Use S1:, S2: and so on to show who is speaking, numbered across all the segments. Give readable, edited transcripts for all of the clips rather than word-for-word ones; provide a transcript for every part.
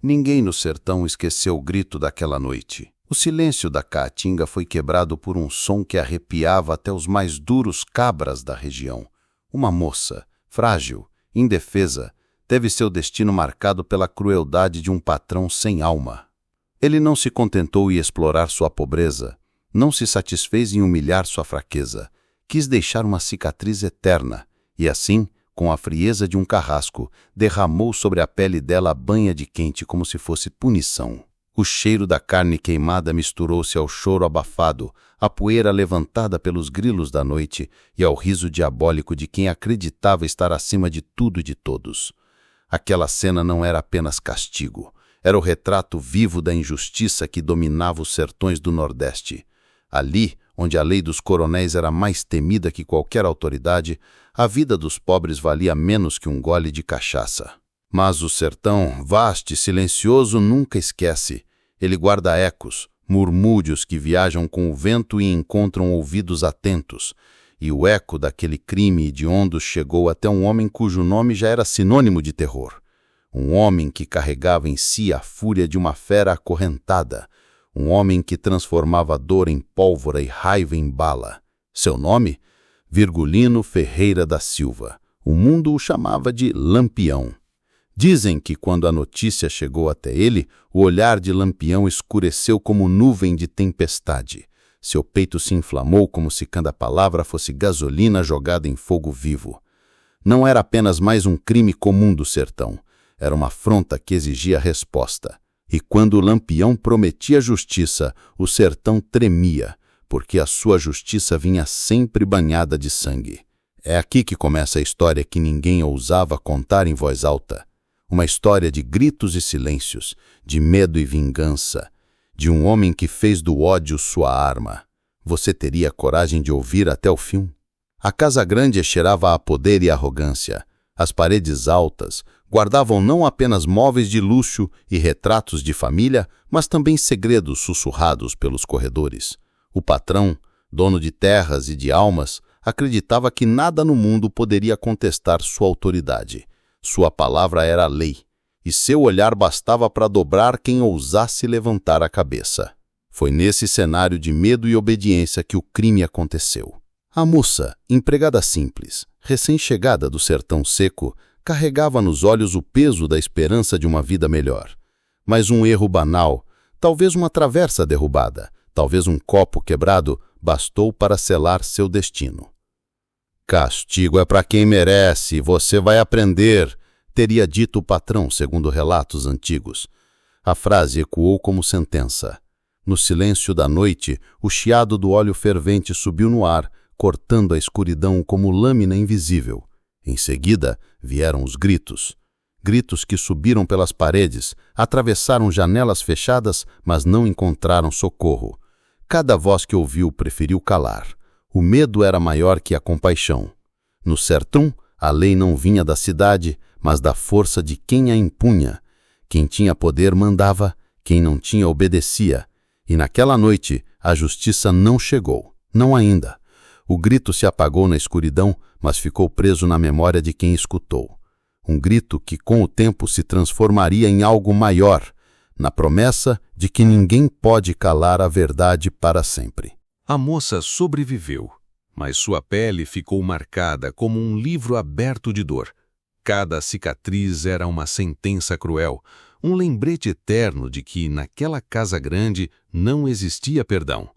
S1: Ninguém no sertão esqueceu o grito daquela noite. O silêncio da caatinga foi quebrado por um som que arrepiava até os mais duros cabras da região. Uma moça, frágil, indefesa, teve seu destino marcado pela crueldade de um patrão sem alma. Ele não se contentou em explorar sua pobreza, não se satisfez em humilhar sua fraqueza, quis deixar uma cicatriz eterna, e assim, com a frieza de um carrasco, derramou sobre a pele dela a banha de quente como se fosse punição. O cheiro da carne queimada misturou-se ao choro abafado, à poeira levantada pelos grilos da noite e ao riso diabólico de quem acreditava estar acima de tudo e de todos. Aquela cena não era apenas castigo, era o retrato vivo da injustiça que dominava os sertões do Nordeste. Ali, onde a lei dos coronéis era mais temida que qualquer autoridade, a vida dos pobres valia menos que um gole de cachaça. Mas o sertão, vasto e silencioso, nunca esquece. Ele guarda ecos, murmúrios que viajam com o vento e encontram ouvidos atentos. E o eco daquele crime hediondo chegou até um homem cujo nome já era sinônimo de terror. Um homem que carregava em si a fúria de uma fera acorrentada. Um homem que transformava dor em pólvora e raiva em bala. Seu nome? Virgulino Ferreira da Silva. O mundo o chamava de Lampião. Dizem que quando a notícia chegou até ele, o olhar de Lampião escureceu como nuvem de tempestade. Seu peito se inflamou como se cada palavra fosse gasolina jogada em fogo vivo. Não era apenas mais um crime comum do sertão. Era uma afronta que exigia resposta. E quando o Lampião prometia justiça, o sertão tremia, porque a sua justiça vinha sempre banhada de sangue. É aqui que começa a história que ninguém ousava contar em voz alta. Uma história de gritos e silêncios, de medo e vingança, de um homem que fez do ódio sua arma. Você teria coragem de ouvir até o fim? A casa grande cheirava a poder e arrogância. As paredes altas guardavam não apenas móveis de luxo e retratos de família, mas também segredos sussurrados pelos corredores. O patrão, dono de terras e de almas, acreditava que nada no mundo poderia contestar sua autoridade. Sua palavra era a lei, e seu olhar bastava para dobrar quem ousasse levantar a cabeça. Foi nesse cenário de medo e obediência que o crime aconteceu. A moça, empregada simples, recém-chegada do sertão seco, carregava nos olhos o peso da esperança de uma vida melhor. Mas um erro banal, talvez uma travessa derrubada, talvez um copo quebrado, bastou para selar seu destino. Castigo é para quem merece, você vai aprender, teria dito o patrão, segundo relatos antigos. A frase ecoou como sentença. No silêncio da noite, o chiado do óleo fervente subiu no ar, cortando a escuridão como lâmina invisível. Em seguida, vieram os gritos. Gritos que subiram pelas paredes, atravessaram janelas fechadas, mas não encontraram socorro. Cada voz que ouviu preferiu calar. O medo era maior que a compaixão. No sertão, a lei não vinha da cidade, mas da força de quem a impunha. Quem tinha poder mandava, quem não tinha obedecia. E naquela noite, a justiça não chegou. Não ainda. O grito se apagou na escuridão, mas ficou preso na memória de quem escutou. Um grito que com o tempo se transformaria em algo maior, na promessa de que ninguém pode calar a verdade para sempre.
S2: A moça sobreviveu, mas sua pele ficou marcada como um livro aberto de dor. Cada cicatriz era uma sentença cruel, um lembrete eterno de que naquela casa grande não existia perdão.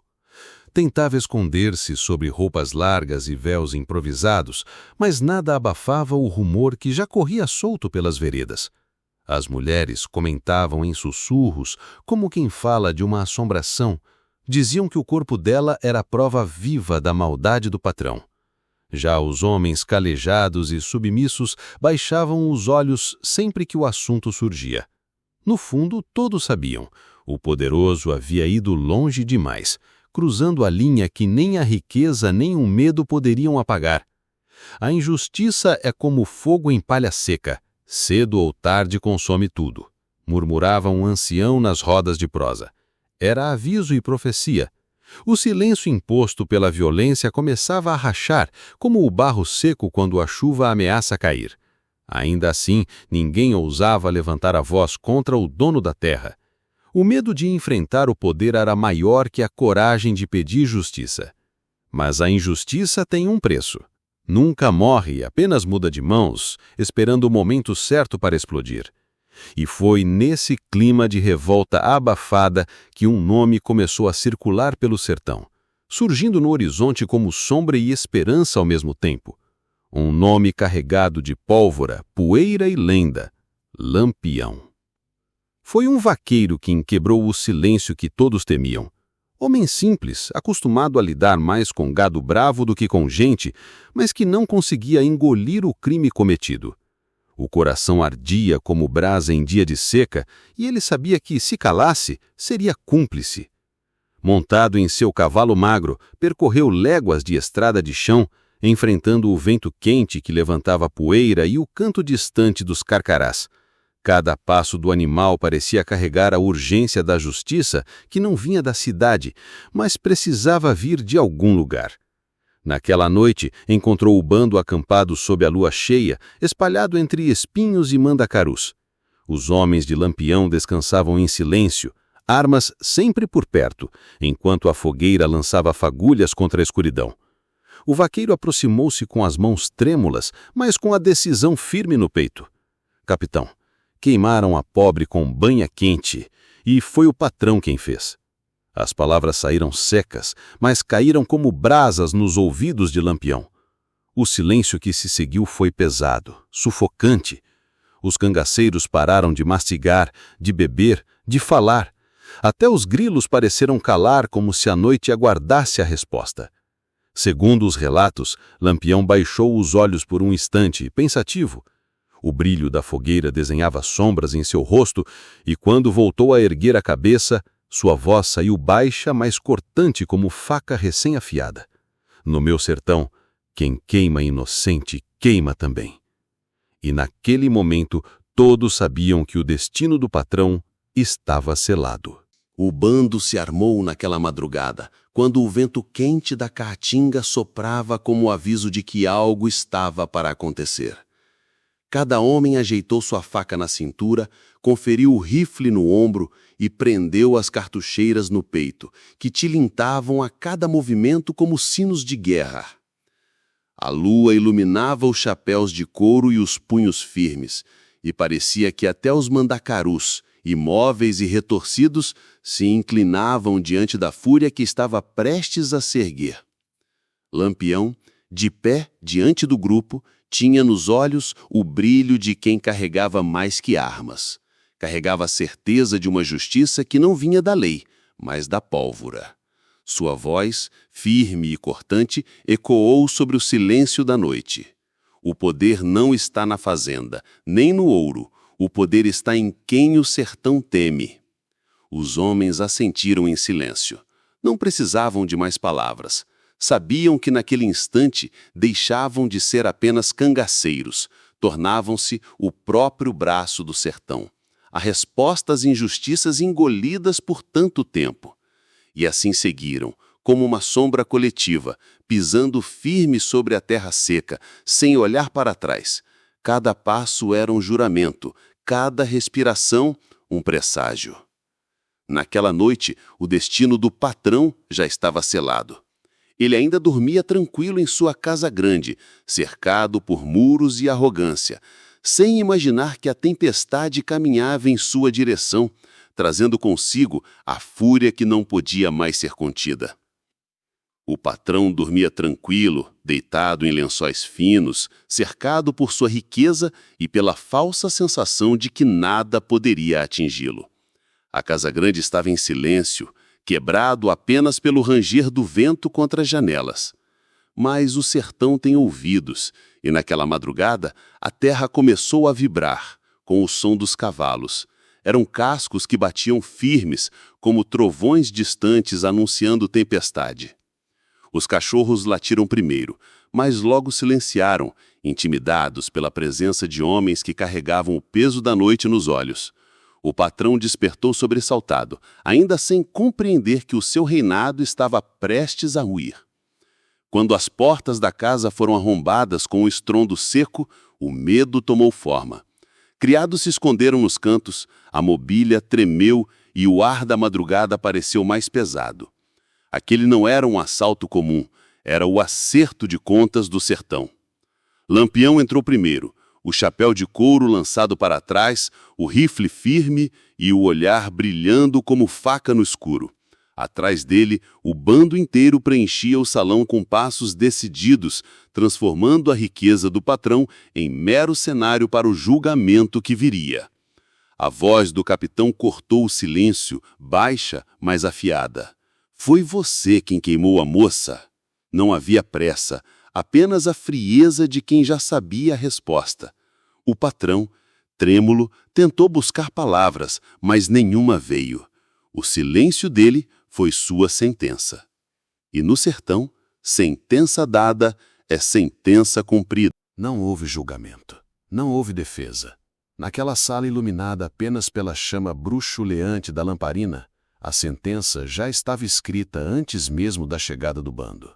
S2: Tentava esconder-se sob roupas largas e véus improvisados, mas nada abafava o rumor que já corria solto pelas veredas. As mulheres comentavam em sussurros, como quem fala de uma assombração. Diziam que o corpo dela era a prova viva da maldade do patrão. Já os homens calejados e submissos baixavam os olhos sempre que o assunto surgia. No fundo, todos sabiam. O poderoso havia ido longe demais, cruzando a linha que nem a riqueza nem o medo poderiam apagar. A injustiça é como fogo em palha seca. Cedo ou tarde consome tudo, murmurava um ancião nas rodas de prosa. Era aviso e profecia. O silêncio imposto pela violência começava a rachar, como o barro seco quando a chuva ameaça cair. Ainda assim, ninguém ousava levantar a voz contra o dono da terra. O medo de enfrentar o poder era maior que a coragem de pedir justiça. Mas a injustiça tem um preço. Nunca morre, apenas muda de mãos, esperando o momento certo para explodir. E foi nesse clima de revolta abafada que um nome começou a circular pelo sertão, surgindo no horizonte como sombra e esperança ao mesmo tempo. Um nome carregado de pólvora, poeira e lenda: Lampião. Foi um vaqueiro quem quebrou o silêncio que todos temiam. Homem simples, acostumado a lidar mais com gado bravo do que com gente, mas que não conseguia engolir o crime cometido. O coração ardia como brasa em dia de seca e ele sabia que, se calasse, seria cúmplice. Montado em seu cavalo magro, percorreu léguas de estrada de chão, enfrentando o vento quente que levantava poeira e o canto distante dos carcarás. Cada passo do animal parecia carregar a urgência da justiça que não vinha da cidade, mas precisava vir de algum lugar. Naquela noite, encontrou o bando acampado sob a lua cheia, espalhado entre espinhos e mandacarus. Os homens de Lampião descansavam em silêncio, armas sempre por perto, enquanto a fogueira lançava fagulhas contra a escuridão. O vaqueiro aproximou-se com as mãos trêmulas, mas com a decisão firme no peito. Capitão, queimaram a pobre com banha quente, e foi o patrão quem fez. As palavras saíram secas, mas caíram como brasas nos ouvidos de Lampião. O silêncio que se seguiu foi pesado, sufocante. Os cangaceiros pararam de mastigar, de beber, de falar. Até os grilos pareceram calar como se a noite aguardasse a resposta. Segundo os relatos, Lampião baixou os olhos por um instante, pensativo. O brilho da fogueira desenhava sombras em seu rosto e, quando voltou a erguer a cabeça, sua voz saiu baixa, mas cortante como faca recém-afiada. No meu sertão, quem queima inocente, queima também. E naquele momento, todos sabiam que o destino do patrão estava selado.
S3: O bando se armou naquela madrugada, quando o vento quente da caatinga soprava como aviso de que algo estava para acontecer. Cada homem ajeitou sua faca na cintura, conferiu o rifle no ombro e prendeu as cartucheiras no peito, que tilintavam a cada movimento como sinos de guerra. A lua iluminava os chapéus de couro e os punhos firmes, e parecia que até os mandacarus, imóveis e retorcidos, se inclinavam diante da fúria que estava prestes a se erguer. Lampião, de pé diante do grupo, tinha nos olhos o brilho de quem carregava mais que armas. Carregava a certeza de uma justiça que não vinha da lei, mas da pólvora. Sua voz, firme e cortante, ecoou sobre o silêncio da noite. O poder não está na fazenda, nem no ouro. O poder está em quem o sertão teme. Os homens assentiram em silêncio. Não precisavam de mais palavras. Sabiam que naquele instante deixavam de ser apenas cangaceiros, tornavam-se o próprio braço do sertão, a resposta às injustiças engolidas por tanto tempo. E assim seguiram, como uma sombra coletiva, pisando firme sobre a terra seca, sem olhar para trás. Cada passo era um juramento, cada respiração um presságio. Naquela noite, o destino do patrão já estava selado. Ele ainda dormia tranquilo em sua casa grande, cercado por muros e arrogância, sem imaginar que a tempestade caminhava em sua direção, trazendo consigo a fúria que não podia mais ser contida. O patrão dormia tranquilo, deitado em lençóis finos, cercado por sua riqueza e pela falsa sensação de que nada poderia atingi-lo. A casa grande estava em silêncio, quebrado apenas pelo ranger do vento contra as janelas. Mas o sertão tem ouvidos, e naquela madrugada a terra começou a vibrar, com o som dos cavalos. Eram cascos que batiam firmes, como trovões distantes anunciando tempestade. Os cachorros latiram primeiro, mas logo silenciaram, intimidados pela presença de homens que carregavam o peso da noite nos olhos. O patrão despertou sobressaltado, ainda sem compreender que o seu reinado estava prestes a ruir. Quando as portas da casa foram arrombadas com um estrondo seco, o medo tomou forma. Criados se esconderam nos cantos, a mobília tremeu e o ar da madrugada pareceu mais pesado. Aquele não era um assalto comum, era o acerto de contas do sertão. Lampião entrou primeiro, o chapéu de couro lançado para trás, o rifle firme e o olhar brilhando como faca no escuro. Atrás dele, o bando inteiro preenchia o salão com passos decididos, transformando a riqueza do patrão em mero cenário para o julgamento que viria. A voz do capitão cortou o silêncio, baixa, mas afiada. Foi você quem queimou a moça? Não havia pressa, apenas a frieza de quem já sabia a resposta. O patrão, trêmulo, tentou buscar palavras, mas nenhuma veio. O silêncio dele foi sua sentença. E no sertão, sentença dada é sentença cumprida.
S1: Não houve julgamento, não houve defesa. Naquela sala iluminada apenas pela chama bruxuleante da lamparina, a sentença já estava escrita antes mesmo da chegada do bando.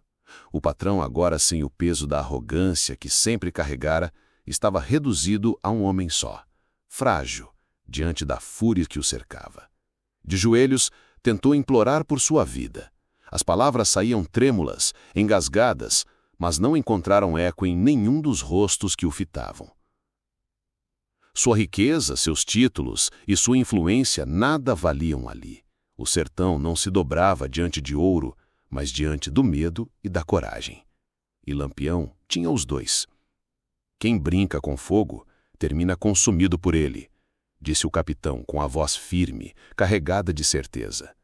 S1: O patrão, agora sem o peso da arrogância que sempre carregara, estava reduzido a um homem só, frágil, diante da fúria que o cercava. De joelhos, tentou implorar por sua vida. As palavras saíam trêmulas, engasgadas, mas não encontraram eco em nenhum dos rostos que o fitavam. Sua riqueza, seus títulos e sua influência nada valiam ali. O sertão não se dobrava diante de ouro, mas diante do medo e da coragem. E Lampião tinha os dois. Quem brinca com fogo termina consumido por ele, disse o capitão com a voz firme, carregada de certeza.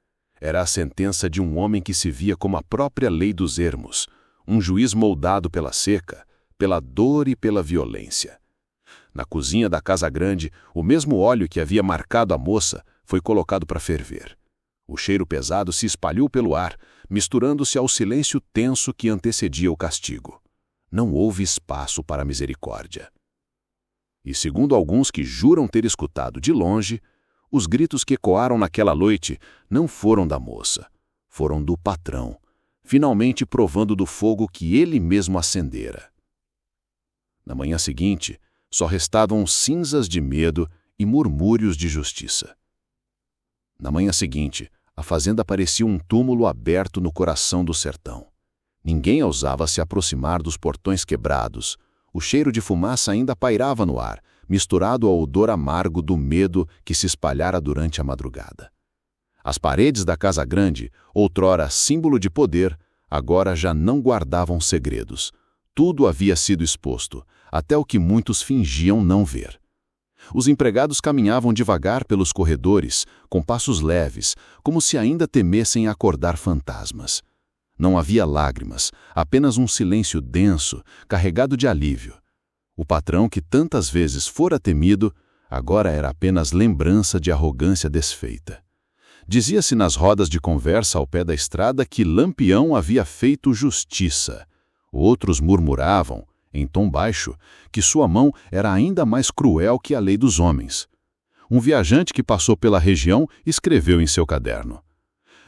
S1: Era a sentença de um homem que se via como a própria lei dos ermos, um juiz moldado pela seca, pela dor e pela violência. Na cozinha da casa grande, o mesmo óleo que havia marcado a moça foi colocado para ferver. O cheiro pesado se espalhou pelo ar, misturando-se ao silêncio tenso que antecedia o castigo. Não houve espaço para misericórdia. E segundo alguns que juram ter escutado de longe, os gritos que ecoaram naquela noite não foram da moça, foram do patrão, finalmente provando do fogo que ele mesmo acendera. Na manhã seguinte, só restavam cinzas de medo e murmúrios de justiça. Na manhã seguinte, a fazenda parecia um túmulo aberto no coração do sertão. Ninguém ousava se aproximar dos portões quebrados. O cheiro de fumaça ainda pairava no ar, misturado ao odor amargo do medo que se espalhara durante a madrugada. As paredes da casa grande, outrora símbolo de poder, agora já não guardavam segredos. Tudo havia sido exposto, até o que muitos fingiam não ver. Os empregados caminhavam devagar pelos corredores, com passos leves, como se ainda temessem acordar fantasmas. Não havia lágrimas, apenas um silêncio denso, carregado de alívio. O patrão que tantas vezes fora temido, agora era apenas lembrança de arrogância desfeita. Dizia-se nas rodas de conversa ao pé da estrada que Lampião havia feito justiça. Outros murmuravam, em tom baixo, que sua mão era ainda mais cruel que a lei dos homens. Um viajante que passou pela região escreveu em seu caderno: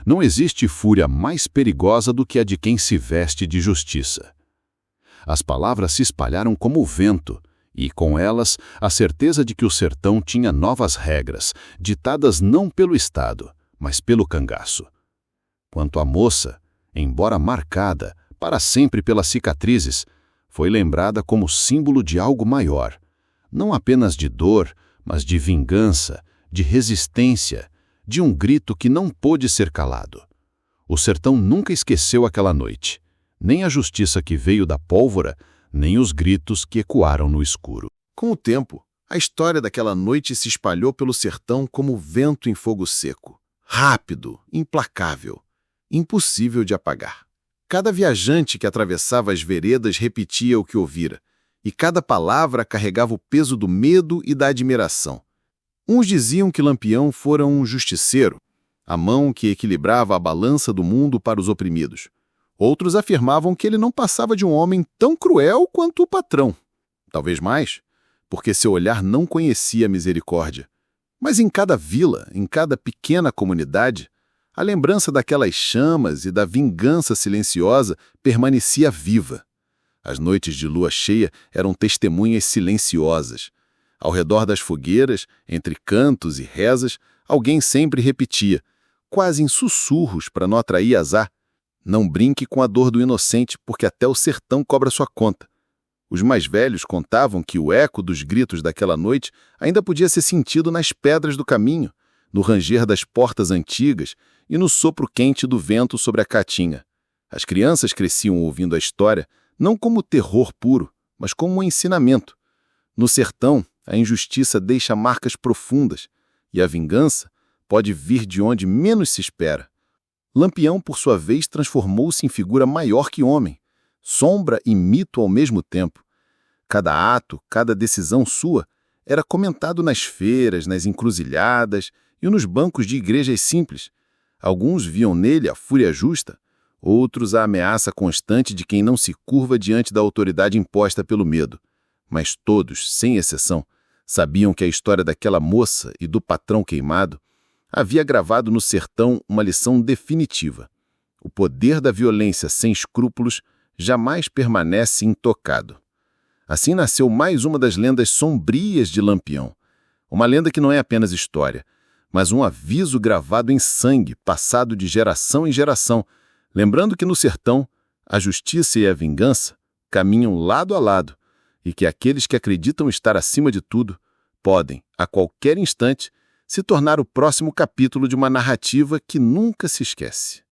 S1: não existe fúria mais perigosa do que a de quem se veste de justiça. As palavras se espalharam como o vento, e com elas a certeza de que o sertão tinha novas regras, ditadas não pelo Estado, mas pelo cangaço. Quanto à moça, embora marcada para sempre pelas cicatrizes, foi lembrada como símbolo de algo maior, não apenas de dor, mas de vingança, de resistência, de um grito que não pôde ser calado. O sertão nunca esqueceu aquela noite, nem a justiça que veio da pólvora, nem os gritos que ecoaram no escuro.
S4: Com o tempo, a história daquela noite se espalhou pelo sertão como vento em fogo seco, rápido, implacável, impossível de apagar. Cada viajante que atravessava as veredas repetia o que ouvira, e cada palavra carregava o peso do medo e da admiração. Uns diziam que Lampião fora um justiceiro, a mão que equilibrava a balança do mundo para os oprimidos. Outros afirmavam que ele não passava de um homem tão cruel quanto o patrão. Talvez mais, porque seu olhar não conhecia misericórdia. Mas em cada vila, em cada pequena comunidade, A lembrança daquelas chamas e da vingança silenciosa permanecia viva. As noites de lua cheia eram testemunhas silenciosas. Ao redor das fogueiras, entre cantos e rezas, alguém sempre repetia, quase em sussurros para não atrair azar: não brinque com a dor do inocente, porque até o sertão cobra sua conta. Os mais velhos contavam que o eco dos gritos daquela noite ainda podia ser sentido nas pedras do caminho, no ranger das portas antigas e no sopro quente do vento sobre a caatinga. As crianças cresciam ouvindo a história não como terror puro, mas como um ensinamento. No sertão, a injustiça deixa marcas profundas e a vingança pode vir de onde menos se espera. Lampião, por sua vez, transformou-se em figura maior que homem, sombra e mito ao mesmo tempo. Cada ato, cada decisão sua era comentado nas feiras, nas encruzilhadas e nos bancos de igrejas simples. Alguns viam nele a fúria justa, outros a ameaça constante de quem não se curva diante da autoridade imposta pelo medo. Mas todos, sem exceção, sabiam que a história daquela moça e do patrão queimado havia gravado no sertão uma lição definitiva. O poder da violência sem escrúpulos jamais permanece intocado. Assim nasceu mais uma das lendas sombrias de Lampião. Uma lenda que não é apenas história, mas um aviso gravado em sangue, passado de geração em geração, lembrando que no sertão, a justiça e a vingança caminham lado a lado e que aqueles que acreditam estar acima de tudo podem, a qualquer instante, se tornar o próximo capítulo de uma narrativa que nunca se esquece.